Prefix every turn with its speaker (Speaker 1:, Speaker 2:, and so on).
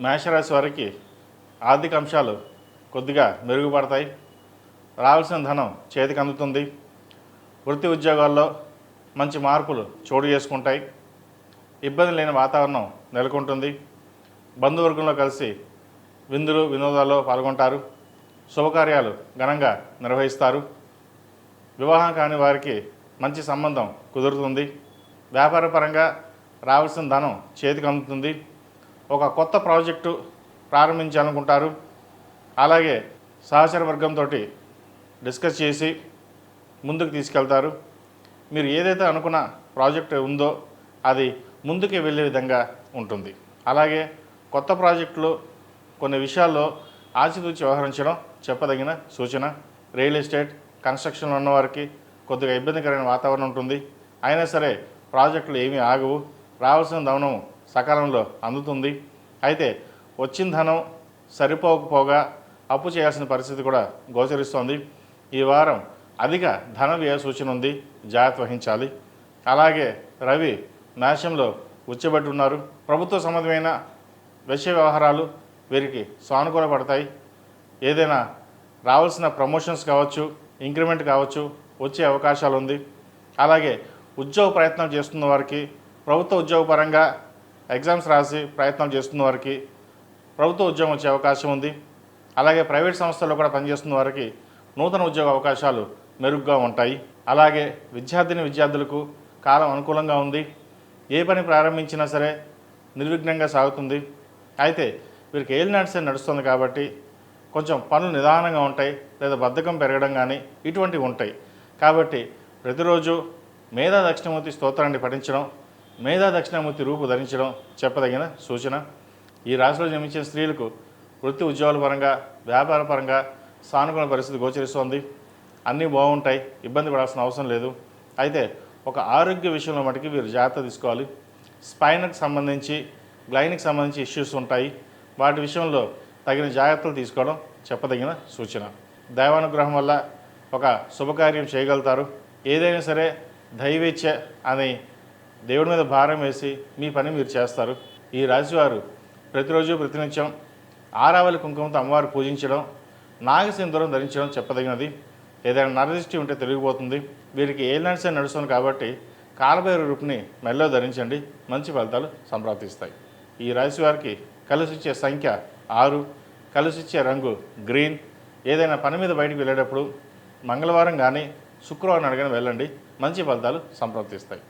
Speaker 1: మేషరాశి వారికి ఆర్థిక అంశాలు కొద్దిగా మెరుగుపడతాయి. రావాల్సిన ధనం చేతికి అందుతుంది. వృత్తి ఉద్యోగాల్లో మంచి మార్పులు చోటు చేసుకుంటాయి. ఇబ్బంది లేని వాతావరణం నెలకొంటుంది. బంధువర్గంలో కలిసి విందులు వినోదాల్లో పాల్గొంటారు. శుభకార్యాలు ఘనంగా నిర్వహిస్తారు. వివాహం కాని వారికి మంచి సంబంధం కుదురుతుంది. వ్యాపారపరంగా రావాల్సిన ధనం చేతికి అందుతుంది. ఒక కొత్త ప్రాజెక్టు ప్రారంభించాలనుకుంటారు. అలాగే సహచర వర్గంతో డిస్కస్ చేసి ముందుకు తీసుకెళ్తారు. మీరు ఏదైతే అనుకున్న ప్రాజెక్ట్ ఉందో అది ముందుకు వెళ్ళే విధంగా ఉంటుంది. అలాగే కొత్త ప్రాజెక్టులు కొన్ని విషయాల్లో ఆచితూచి వ్యవహరించడం చెప్పదగిన సూచన. రియల్ ఎస్టేట్ కన్స్ట్రక్షన్లో ఉన్నవారికి కొద్దిగా ఇబ్బందికరమైన వాతావరణం ఉంటుంది. అయినా సరే ప్రాజెక్టులు ఏమీ ఆగవు. రావాల్సిన ధనం సకాలంలో అందుతుంది. అయితే వచ్చిన ధనం సరిపోకపోగా అప్పు చేయాల్సిన పరిస్థితి కూడా గోచరిస్తోంది. ఈ వారం అధిక ధన వ్యయ సూచన ఉంది, జాగ్రత్త వహించాలి. అలాగే రవి మేషంలో ఉచ్చబడి ఉన్నారు. ప్రభుత్వ సంబంధమైన విషయ వ్యవహారాలు వీరికి సానుకూల పడతాయి. ఏదైనా రావాల్సిన ప్రమోషన్స్ కావచ్చు, ఇంక్రిమెంట్ కావచ్చు, వచ్చే అవకాశాలు ఉంది. అలాగే ఉద్యోగ ప్రయత్నం చేస్తున్న వారికి, ప్రభుత్వ ఉద్యోగ పరంగా ఎగ్జామ్స్ రాసి ప్రయత్నం చేస్తున్న వారికి ప్రభుత్వ ఉద్యోగం వచ్చే అవకాశం ఉంది. అలాగే ప్రైవేట్ సంస్థల్లో కూడా పనిచేస్తున్న వారికి నూతన ఉద్యోగ అవకాశాలు మెరుగ్గా ఉంటాయి. అలాగే విద్యార్థులకు కాలం అనుకూలంగా ఉంది. ఏ పని ప్రారంభించినా సరే నిర్విఘ్నంగా సాగుతుంది. అయితే వీరికి ఏలినాటి శని నడుస్తుంది కాబట్టి కొంచెం పనులు నిదానంగా ఉంటాయి, లేదా బద్ధకం పెరగడం కానీ ఇటువంటివి ఉంటాయి. కాబట్టి ప్రతిరోజు మేధా దక్షిణమూర్తి స్తోత్రాన్ని పఠించడం, మేధా దక్షిణమూర్తి రూపు ధరించడం చెప్పదగిన సూచన. ఈ రాశిలో జన్మించిన స్త్రీలకు వృత్తి ఉద్యోగాల పరంగా, వ్యాపార పరంగా సానుకూల పరిస్థితి గోచరిస్తోంది. అన్నీ బాగుంటాయి, ఇబ్బంది పడాల్సిన అవసరం లేదు. అయితే ఒక ఆరోగ్య విషయంలో మటుకు వీరు జాగ్రత్త తీసుకోవాలి. స్పైన్కి సంబంధించి, గ్లైన్కి సంబంధించి ఇష్యూస్ ఉంటాయి. వాటి విషయంలో తగిన జాగ్రత్తలు తీసుకోవడం చెప్పదగిన సూచన. దైవానుగ్రహం వల్ల ఒక శుభకార్యం చేయగలుగుతారు. ఏదైనా సరే దైవేచ్ఛ అని దేవుడి మీద భారం వేసి మీ పని మీరు చేస్తారు. ఈ రాశివారు ప్రతిరోజు ప్రతినిత్యం ఆరావళి కుంకుమతో అమ్మవారు పూజించడం, నాగసింధూరం ధరించడం చెప్పదగినది. ఏదైనా నరదృష్టి ఉంటే తొలగిపోతుంది. వీరికి ఏలినాటి శని నడుస్తుంది కాబట్టి కాలభైరవ రూపుని మెల్లో ధరించండి, మంచి ఫలితాలు సంప్రాప్తిస్తాయి. ఈ రాశి వారికి కలిసిచ్చే సంఖ్య 6, కలిసిచ్చే రంగు గ్రీన్. ఏదైనా పని మీద బయటికి వెళ్ళేటప్పుడు మంగళవారం కానీ శుక్రవారం అడిగిన వెళ్ళండి, మంచి ఫలితాలు సంప్రాప్తిస్తాయి.